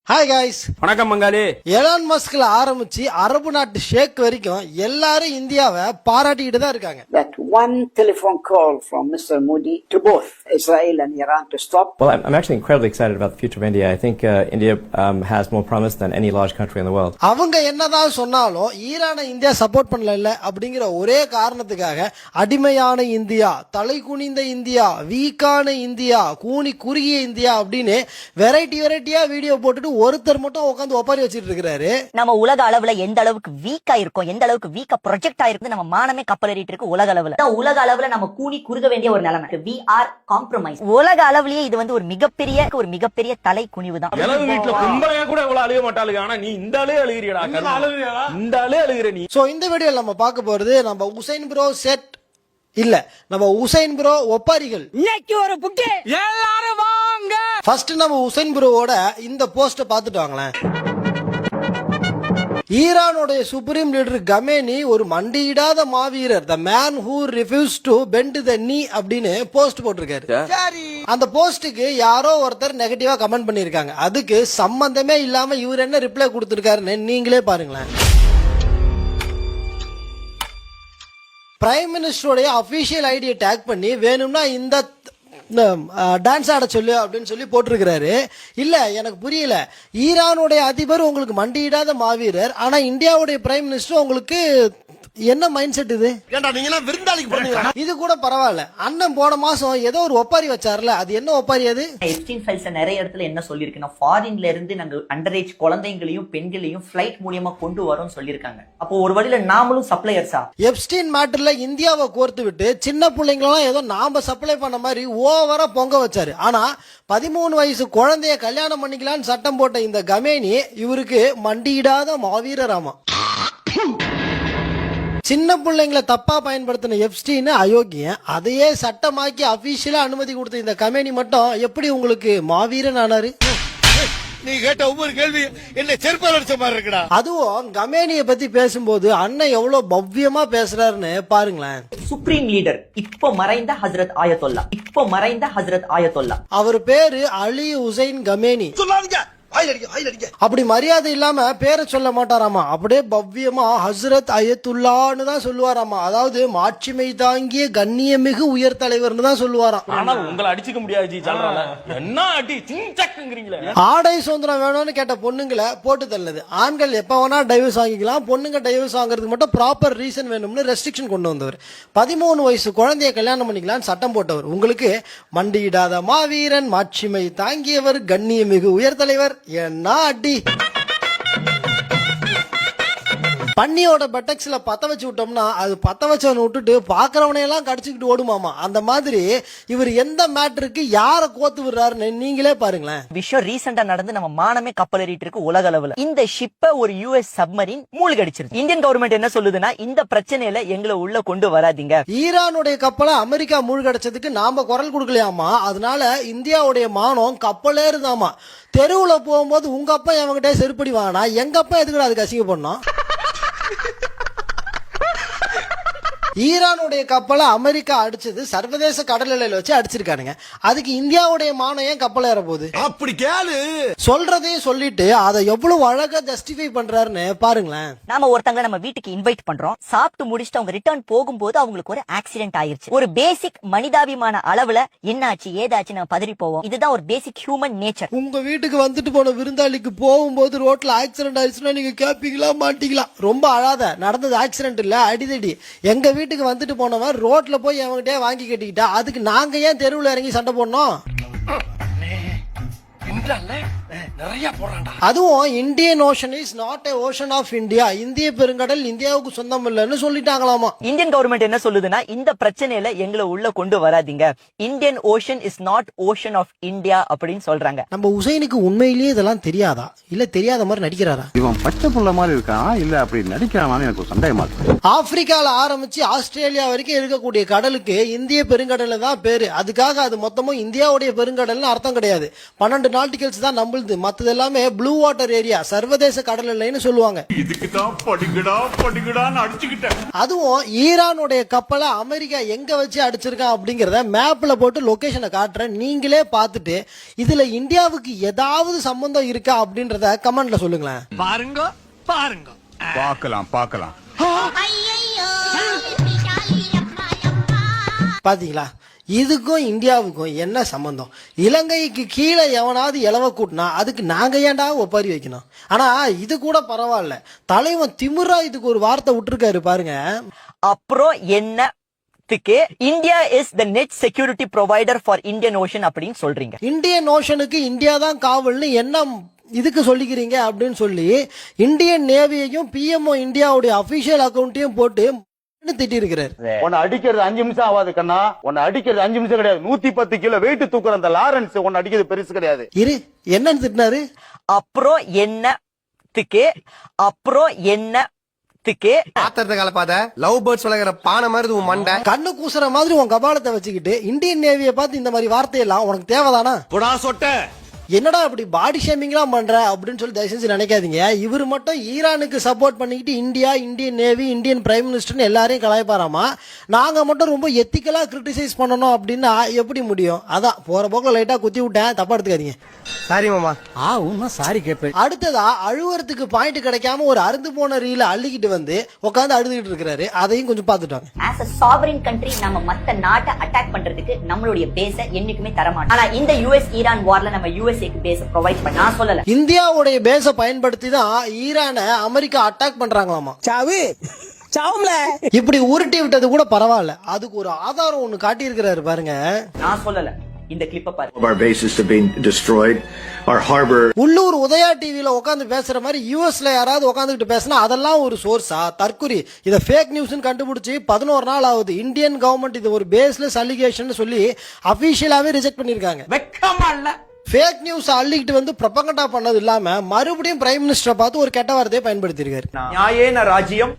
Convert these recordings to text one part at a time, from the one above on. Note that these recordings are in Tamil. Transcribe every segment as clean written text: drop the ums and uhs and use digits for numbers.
ஹாய் காய்ஸ், வணக்கம் மங்காளி. எலான் மஸ்க்ல ஆரம்பிச்சு அரபு நாட்டு ஷேக் வரைக்கும் எல்லாரும் இந்தியாவை பாராட்டிக்கிட்டு தான் இருக்காங்க. That one telephone call from Mr. Modi to both Israel and Iran to stop. Well, I'm actually incredibly excited about the future of India. I think India has more promise than any large country in the world. அவங்க என்னதான் சொன்னாலும் ஈரானை இந்தியா சப்போர்ட் பண்ணல அப்படிங்கிற ஒரே காரணத்துக்காக அடிமையான இந்தியா, தலை குனிந்த இந்தியா, வீக்கான இந்தியா, கூனி குறுகிய இந்தியா அப்படின்னு வெரைட்டியா வீடியோ போட்டுட்டு ஒருத்தர் மட்டும் உட்காந்து ஒப்பாரி வச்சிட்டு இருக்காரு. நம்ம உலக அளவுல எந்த அளவுக்கு வீக்கா இருக்கும், எந்த அளவுக்கு வீக்கா ப்ரொஜெக்ட் ஆயிருக்கு, நம்ம மானமே கப்பலேறிட்டு இருக்கு. உலக அளவுல உலக அளவுல நம்ம கூனி குறுக வேண்டிய ஒரு நிலைமை. we are compromised. உலக அளவுலயே இது வந்து ஒரு மிகப்பெரிய தலை குனிவு தான். எலவு வீட்ல கும்பலையா கூட இவ்வளவு அழுக மாட்டாளுங்க. ஆனா நீ இந்த ஆளே அழுகிறியடா. இந்த ஆளே அழுகிற நீ. சோ இந்த வீடியோல நம்ம பார்க்க போறது நம்ம உசைன் ப்ரோ செட் இல்ல, நம்ம உசைன் ப்ரோ ஒப்பாரிகள். இன்னைக்கு ஒரு புக்கே எல்லாரும் வாங்க. ஃபர்ஸ்ட் நம்ம உசைன் ப்ரோவோட இந்த போஸ்ட பார்த்துட்டு வாங்களேன். ஈரானுடைய சுப்ரீம் லீடர் கமேனி ஒரு மண்டியிடாத மாவீரர், the man who refuse to bend the knee அப்படின்னு போஸ்ட் போட்டிருக்காரு. அந்த போஸ்டுக்கு யாரோ ஒருத்தர் நெகட்டிவா கமெண்ட் பண்ணிருக்காங்க. அதுக்கு சம்பந்தமே இல்லாம இவர் என்ன ரிப்ளை கொடுத்திருக்காருன்னு நீங்களே பாருங்களேன். பிரைம் மினிஸ்டருடைய அபிஷியல் ஐடியை டேக் பண்ணி வேணும்னா இந்த டான்ஸ் ஆட சொல்லு அப்படின்னு சொல்லி போட்டிருக்கிறாரு. இல்ல, எனக்கு புரியல. ஈரானுடைய அதிபர் உங்களுக்கு மண்டியிடாத மாவீரர், ஆனா இந்தியாவுடைய பிரைம் மினிஸ்டர் உங்களுக்கு என்ன மைண்ட் செட் இது? இது கூட பரவாயில்ல. அண்ணன் போன மாசம் ஏதோ ஒரு ஒப்பாரி வச்சார்ல, அது என்ன ஒப்பாரி? அது எப்ஸ்டீன் ஃபைல்ஸ் நிறைய இடத்துல என்ன சொல்லிருக்குன்னா, ஃபாரின்ல இருந்து நாங்க அண்டர் ஏஜ் குழந்தைங்களையும் பெண்களையும் ஃபிளைட் மூலமா கொண்டு வரோம் சொல்லிருக்காங்க. அப்போ ஒரு வழியில நாமளும் சப்ளையர்ஸா? எப்ஸ்டீன் மேட்டர்ல இந்தியாவை கோர்த்து விட்டு சின்ன பிள்ளைங்களும் ஏதோ நாம சப்ளை பண்ண மாதிரி ஓவரா பொங்க வச்சாரு. ஆனா 13 வயசு குழந்தைய கல்யாணம் பண்ணிக்கலான்னு சட்டம் போட்ட இந்த கமேனி இவருக்கு மண்டியிடாத மாவீரராமா. சின்ன பிள்ளைங்களை தப்பா பயன்படுத்தின எப்ஸ்டீன் அயோக்கியன், அதையே சட்டமாக்கி அபிஷியலா அனுமதி கொடுத்த இந்த கமேனி மட்டும் எப்படி உங்களுக்கு மாவீரன் ஆனாரு? நீ கேட்ட ஒவ்வொரு கேள்வி என்ன செருப்பால் அடிச்ச மாதிரி இருக்குடா. அதுவும் கமேனியை பத்தி பேசும்போது அண்ணன் எவ்வளவு பவ்யமா பேசுறாருன்னு பாருங்களேன். சுப்ரீம் லீடர் இப்போ மறைந்த ஹஜ்ரத் ஆயத்தொல்லா, அவர் பேரு அலி உசைன் கமேனி. அப்படி மரியாதை இல்லாம பேரை சொல்ல மாட்டாராமா. அப்படியே பவ்யமா ஹஸ்ரத் அயத்துல்லான்னு தான் சொல்லுவாராமா. அதாவது மாட்சிமை தாங்கிய கண்ணியமிகு உயர் தலைவர்னு தான் சொல்லுவாராம். ஆனா உங்களை அடிச்சுக்க முடியாது. என்ன அடி சிங்கிறீங்களே. ஆடை சுதந்திரம் வேணும்னு கேட்ட பொண்ணுங்களை போட்டு தள்ளது. ஆண்கள் எப்ப வேணா டைவர்ஸ் வாங்கிக்கலாம், பொண்ணுங்க டைவர்ஸ் வாங்குறதுக்கு மட்டும் ப்ராப்பர் ரீசன் வேணும்னு ரெஸ்ட்ரிக்ஷன் கொண்டு வந்தவர். 13 வயசு குழந்தைய கல்யாணம் பண்ணிக்கலாம்னு சட்டம் போட்டவர். உங்களுக்கு மண்டியிடாத மாவீரன், மாட்சிமை தாங்கியவர், கண்ணியமிகு உயர் தலைவர், என்ன அடி. பன்னியோட பெட்டக்ஸ்ல பத்த வச்சு விட்டோம்னா அது பத்த வச்சவனை விட்டுட்டு பாக்குறவனை எல்லாம் கடிச்சுக்கிட்டு ஓடுமாமா. அந்த மாதிரி இவர் எந்த மேட்டருக்கு யார கோத்து விடுறாருன்னு நீங்களே பாருங்களேன். விஷயம் ரீசெண்டா நடந்து நம்ம மானமே கப்பலேறிட்டு இருக்கு உலக அளவுல. இந்த ஷிப்பை ஒரு யுஎஸ் சப்மரீன் மூழ்கடிச்சிருக்கு. இந்தியன் கவர்மெண்ட் என்ன சொல்லுதுன்னா, இந்த பிரச்சனையில எங்களை உள்ள கொண்டு வராதீங்க. ஈரானுடைய கப்பலை அமெரிக்கா மூழ்கடிச்சதுக்கு நாம குரல் கொடுக்கலையாமா. அதனால இந்தியாவுடைய மானம் கப்பலேறுதாமா. தெருவுல போகும்போது உங்க அப்பா எவங்கிட்ட செருப்படி வாங்கினா எங்க அப்பா எதுக்கு அதுக்கு அசிங்க பண்ணோம்? ஈரானுடைய கப்பலை அமெரிக்கா அடிச்சது சர்வதேச கடல் எல்லையில வச்சு அடிச்சிருக்கானுங்க. அதுக்கு இந்தியாவுடைய மானம் ஏன் கப்பல் ஏற போகுது? அப்படி கேளு. சொல்றதையும் சொல்லிட்டு அதை எவ்வளவு அழகா ஜஸ்டிஃபை பண்றாருன்னு பாருங்களேன். நாம ஒருத்தங்க நம்ம வீட்டுக்கு இன்வைட் பண்றோம். சாப்பிட்டு முடிச்சுட்டு அவங்க ரிட்டர்ன் போகும்போது அவங்களுக்கு ஒரு ஆக்சிடென்ட் ஆயிருச்சு. ஒரு பேசிக் மனிதாபிமான அளவுல என்னாச்சு ஏதாச்சு நம்ம பதறி போவோம். இதுதான் ஒரு பேசிக் ஹியூமன் நேச்சர். உங்க வீட்டுக்கு வந்துட்டு போன விருந்தாளிக்கு போகும்போது ரோட்ல ஆக்சிடென்ட் ஆயிடுச்சுன்னா நீங்க கேப்பீங்களா மாட்டீங்களா? ரொம்ப அழாத. நடந்தது ஆக்சிடென்ட் இல்ல, அடிதடி. எங்க வீட்டுக்கு வந்துட்டு போனவன் ரோட்ல போய் அவங்கிட்டே வாங்கி கட்டிக்கிட்டா அதுக்கு நாங்க ஏன் தெருவுல இறங்கி சண்டை போடணும்? அதுவும் Indian Ocean is not a ocean of India. இந்திய பெருங்கடல் இந்தியாவுக்கு சொந்தம் இல்லைன்னு சொல்லிட்டாங்களாமா. இந்தியன் கவர்மெண்ட் என்ன சொல்லுதுன்னா, இந்த பிரச்சனையில எங்களை உள்ள கொண்டு வராதீங்க. Indian Ocean is not ocean of India அப்படின்னு சொல்றாங்க. நம்ம உசைனுக்கு உண்மையிலேயே இதெல்லாம் தெரியாதா, இல்ல தெரியாத மாதிரி நடிக்கிறாரா? இவன் பச்சை புள்ள மாதிரி இருக்கான், இல்ல அப்படி நடிக்கிறானு எனக்கு ஒரு சந்தேகமா இருக்கு. ஆப்பிரிக்கால ஆரம்பிச்சு ஆஸ்திரேலியா வரைக்கும் இருக்கக்கூடிய கடலுக்கு இந்திய பெருங்கடல் தான் பேரு. அதுக்காக அது மொத்தமும் இந்தியாவுடைய பெருங்கடல்னு அர்த்தம் கிடையாது. 12 நாட்டிகல்ஸ் தான் நம்மளுது. வருது, மற்றது எல்லாமே ப்ளூ வாட்டர் ஏரியா, சர்வதேச கடல் எல்லைன்னு சொல்லுவாங்க. இதுக்கு தான் படிக்கடான்னு அடிச்சுக்கிட்டேன். அதுவும் ஈரானுடைய கப்பலை அமெரிக்கா எங்க வச்சு அடிச்சிருக்கான் அப்படிங்கறத மேப்ல போட்டு லொகேஷனை காட்டுறேன், நீங்களே பார்த்துட்டு இதுல இந்தியாவுக்கு ஏதாவது சம்பந்தம் இருக்கா அப்படின்றத கமெண்ட்ல சொல்லுங்களேன். பாருங்க பார்க்கலாம். பாத்தீங்களா, இதுக்கும் இந்தியாவுக்கும் என்ன சம்பந்தம்? இலங்கைக்கு கீழே எவனாவது இலவ கூட்டினா அதுக்கு நாங்க ஏன்டா ஒப்பாரி வைக்கணும்? ஆனா இது கூட பரவாயில்ல, தலைவன் திமிரா இதுக்கு ஒரு வார்த்தை விட்டுருக்காரு பாருங்க. அப்புறம் என்ன India is the net security provider for Indian ocean அப்படின்னு சொல்றீங்க. இந்தியன் ஓஷனுக்கு இந்தியா தான் காவல்னு என்ன இதுக்கு சொல்லிக்கிறீங்க அப்படின்னு சொல்லி இந்தியன் நேவியையும் பிஎம்ஓ இந்தியாவுடைய அபிஷியல் அக்கௌண்ட்டையும் போட்டு திட்டி இருக்கிறார். உன்னை அடிக்கிறது 5 நிமிஷம் ஆகாது கண்ணா, உன்னை அடிக்கிறது 5 நிமிஷம் கிடையாது. 110 கிலோ வெயிட் தூக்குற அந்த லாரன்ஸ் உன்னை அடிக்கிறது பெருசு கிடையாது. இரு, என்னன்னு திட்டினாரு? அப்புறம் என்ன பாத்திரத்தை கலப்பாத, லவ் பேர்ட்ஸ் வளர்கிற பானை மாதிரி உன் மண்டை. கண்ணு கூசுற மாதிரி உன் கபாலத்தை வச்சுக்கிட்டு இந்தியன் நேவியை பார்த்து இந்த மாதிரி வார்த்தையெல்லாம் உனக்கு தேவைதானா? புடா சொட்ட என்னடா அப்படி பாடி ஷேமிங்லாம் பண்ற அப்படின்னு சொல்லி தயவு செஞ்சு நினைக்காதீங்க. இவர் மட்டும் ஈரானுக்கு சப்போர்ட் பண்ணிக்கிட்டு India, Indian navy, Indian prime மினிஸ்டர்னு எல்லாரையும் கலாய்ப்பாராமா. நாங்க மட்டும் ரொம்ப எத்திக்கலா கிரிட்டிசைஸ் பண்ணணும் அப்படின்னா எப்படி முடியும்? அதான் போற போக்கில் லைட்டா குத்தி விட்டேன், தப்பா எடுத்துக்காதீங்க. சாரி மாமா. சாரி கேட்பேன். அடுத்ததா அழுவறதுக்கு பாயிண்ட் கிடைக்காம ஒரு அறுந்து போன ரீல அள்ளிக்கிட்டு வந்து உட்காந்து அழுதுகிட்டு இருக்கிறாரு. அதையும் கொஞ்சம் பார்த்துட்டாங்க. ஆஸ் a sovereign country நம்ம மத்த நாட்டை அட்டாக் பண்றதுக்கு நம்மளுடைய பேஸை என்னைக்குமே தரமாட்டோம். ஆனா இந்த யுஎஸ் ஈரான் வார்ல நம்ம யுஎஸ்ஏக்கு பேஸ் ப்ரொவைட் பண்ண நான் சொல்லல. இந்தியாவுடைய பேஸை பயன்படுத்தி தான் ஈரானை அமெரிக்கா அட்டாக் பண்றாங்களாமா. இப்படி உருட்டி விட்டது கூட பரவாயில்ல, அதுக்கு ஒரு ஆதாரம் ஒண்ணு காட்டி இருக்கிறாரு பாருங்க. நான் சொல்லல, இந்த கிளிப்ப பாருங்க. Our bases have been destroyed. Our harbor. உள்ளூர் உதயா டிவில உட்காந்து பேசுற மாதிரி யூஎஸ்ல யாராவது உட்காந்துக்கிட்டு பேசினா அதெல்லாம் ஒரு சோர்ஸா? தற்குறி. இதை ஃபேக் நியூஸ்னு கண்டுபிடிச்சி 11 நாள் ஆகுது. இந்தியன் கவர்மெண்ட் இது ஒரு பேஸ்லெஸ் அலிகேஷன் சொல்லி அபிஷியலாவே ரிஜெக்ட் பண்ணிருக்காங்க. வெக்கமா இல்ல? ஃபேக் நியூஸ் அள்ளிக்கிட்டு வந்து ப்ரொபகண்டா பண்ணது இல்லாம மறுபடியும் பிரைம் மினிஸ்டரை பார்த்து ஒரு கெட்ட வார்த்தையை பயன்படுத்தி இருக்காரு. நியாயேன ராஜ்யம்.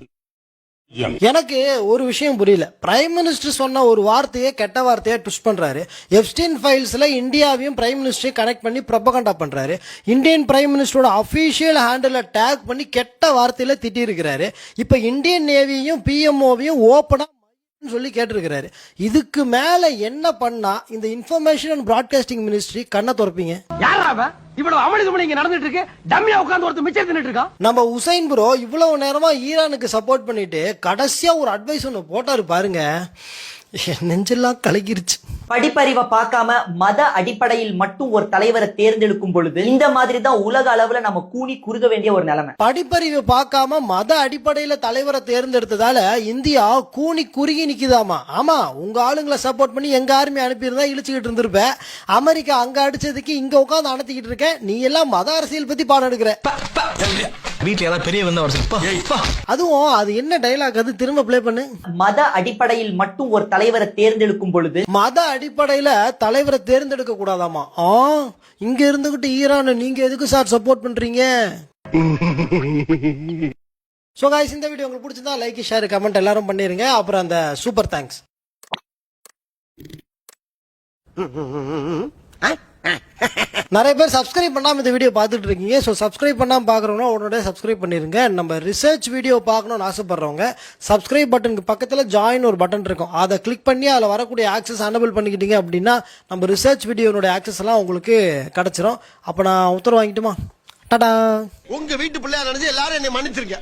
எனக்கு ஒரு விஷயம் புரியல. பிரைம் மினிஸ்டர் சொன்ன ஒரு வார்த்தையை கெட்ட வார்த்தையை ட்விஸ்ட் பண்றாரு. எப்ஸ்டீன் ஃபைல்ஸ்ல இந்தியாவையும் பிரைம் மினிஸ்டரையும் கனெக்ட் பண்ணி ப்ரொபகண்டா பண்றாரு. இந்தியன் பிரைம் மினிஸ்டரோட அபிஷியல் ஹேண்டில் டேக் பண்ணி கெட்ட வார்த்தையில திட்டி இருக்கிறாரு. இப்ப இந்தியன் நேவியையும் பிஎம்ஓவையும் ஓப்பனா சொல்லி கேட்டிருக்கிறாரு. இதுக்கு மேல என்ன பண்ணா இந்த இன்ஃபர்மேஷன் அண்ட் பிராட்காஸ்டிங் மினிஸ்ட்ரி கண்ணை திறப்பீங்க? இவ்வளவு அமளிதுமணி இங்க நடந்துட்டு இருக்கு, டம்மியா உட்கார்ந்து ஒருத்தர் மிச்சம் தின்னுட்டு இருக்கான். நம்ம உசைன் ப்ரோ இவ்வளவு நேரமா ஈரானுக்கு சப்போர்ட் பண்ணிட்டு கடைசியா ஒரு அட்வைஸ் ஒன்னு போட்டாரு பாருங்க, நெஞ்செல்லாம் கலகிருச்சு. படிப்பறிவை பார்க்காம மத அடிப்படையில் மட்டும் ஒரு தலைவரை தேர்ந்தெடுக்கும் பொழுது இந்த மாதிரி தான் உலக அளவுல நம்ம கூனி குறுக வேண்டிய ஒரு நிலைமை. படிப்பறிவு பார்க்காம மத அடிப்படையில தலைவரை தேர்ந்தெடுத்ததால இந்தியா கூனி குறுகி நிக்குதாமா. ஆமா, உங்க ஆளுங்களை சப்போர்ட் பண்ணி எங்க ஆர்மி அனுப்பியிருந்தா இழிச்சுக்கிட்டு இருந்திருப்ப. அமெரிக்கா அங்க அடிச்சதுக்கு இங்க உட்காந்து அனுத்திக்கிட்டு இருக்க. நீ எல்லாம் மத அரசியல் பத்தி பாடம் எடுக்கிற. வீட்டுல ஏதாவது பெரிய அதுவும் அது என்ன டைலாக், அது திரும்ப பிளே பண்ணு. மத அடிப்படையில் மட்டும் ஒரு தலைவரை தேர்ந்தெடுக்கும் பொழுது மத அடிப்படையில தலைவரை தேர்ந்தெடுக்க கூடாதாமா. இங்க இருந்துகிட்டு ஈரான் நீங்க எதுக்கு சார் சப்போர்ட் பண்றீங்க? சோ गाइस, இந்த வீடியோ உங்களுக்கு பிடிச்சிருந்தா லைக், ஷேர், கமெண்ட் எல்லாரும் பண்ணிருங்க. அப்புறம் அந்த சூப்பர் தேங்க்ஸ். நிறைய பேர் சப்ஸ்கிரைப் பண்ணாம இந்த வீடியோ பார்த்துட்டு இருக்கீங்க. ஸோ சப்ஸ்கிரைப் பண்ணாம பாக்குறவங்க உடனே சப்ஸ்கிரைப் பண்ணிருங்க. நம்ம ரிசர்ச் வீடியோ பார்க்கணும்னு ஆசைப்படுறவங்க சப்ஸ்கிரைப் பட்டனுக்கு பக்கத்துல ஜாயின் ஒரு பட்டன் இருக்கும், அதை கிளிக் பண்ணி அதில் வரக்கூடிய ஆக்சஸ் அனபிள் பண்ணிக்கிட்டீங்க அப்படின்னா நம்ம ரிசர்ச் வீடியோனுடைய ஆக்சஸ் எல்லாம் உங்களுக்கு கிடைச்சிரும். அப்ப நான் உத்தரவு வாங்கிட்டுமா? டாடா. உங்க வீட்டு பிள்ளையா நினைச்சு எல்லாரும் என்னை மன்னிச்சிருக்க.